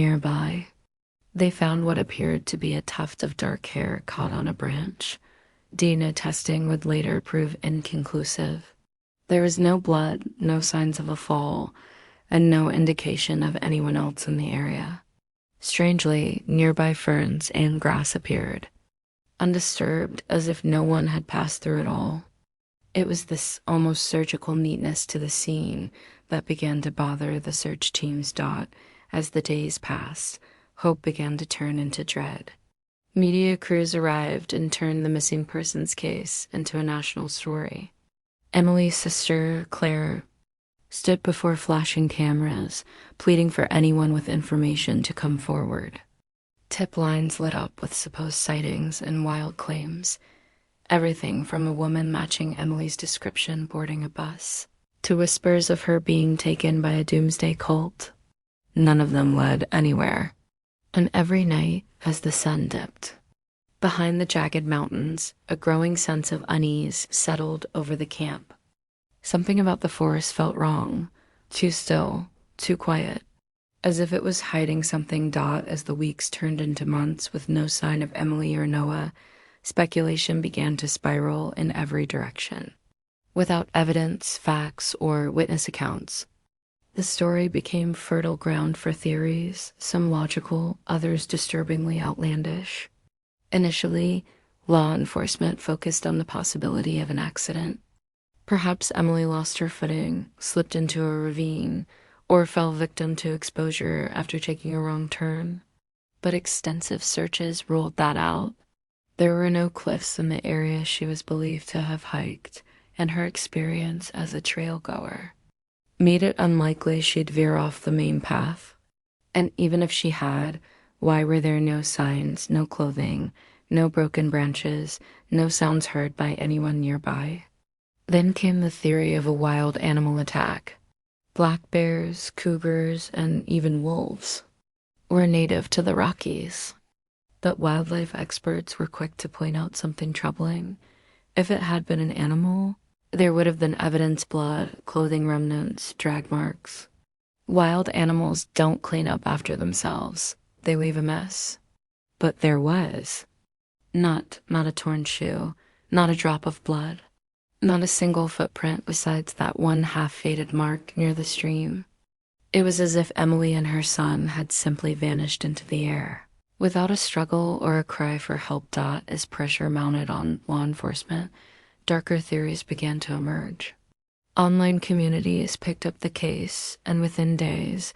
nearby. They found what appeared to be a tuft of dark hair caught on a branch. DNA testing would later prove inconclusive. There was no blood, no signs of a fall, and no indication of anyone else in the area. Strangely, nearby ferns and grass appeared, undisturbed, as if no one had passed through it all. It was this almost surgical neatness to the scene that began to bother the search team's as the days passed. Hope began to turn into dread. Media crews arrived and turned the missing persons case into a national story. Emily's sister, Claire, stood before flashing cameras, pleading for anyone with information to come forward. Tip lines lit up with supposed sightings and wild claims. Everything from a woman matching Emily's description boarding a bus, to whispers of her being taken by a doomsday cult. None of them led anywhere. And every night, as the sun dipped, behind the jagged mountains, a growing sense of unease settled over the camp. Something about the forest felt wrong, too still, too quiet, as if it was hiding something. As the weeks turned into months with no sign of Emily or Noah, speculation began to spiral in every direction. Without evidence, facts, or witness accounts, the story became fertile ground for theories, some logical, others disturbingly outlandish. Initially, law enforcement focused on the possibility of an accident. Perhaps Emily lost her footing, slipped into a ravine, or fell victim to exposure after taking a wrong turn. But extensive searches ruled that out. There were no cliffs in the area she was believed to have hiked, and her experience as a trail goer made it unlikely she'd veer off the main path. And even if she had, why were there no signs, no clothing, no broken branches, no sounds heard by anyone nearby? Then came the theory of a wild animal attack. Black bears, cougars, and even wolves were native to the Rockies. But wildlife experts were quick to point out something troubling. If it had been an animal, there would have been evidence: blood, clothing remnants, drag marks. Wild animals don't clean up after themselves. They leave a mess. But there was. Not a torn shoe, not a drop of blood, not a single footprint besides that one half-faded mark near the stream. It was as if Emily and her son had simply vanished into the air, without a struggle or a cry for help. As pressure mounted on law enforcement, darker theories began to emerge. Online communities picked up the case, and within days,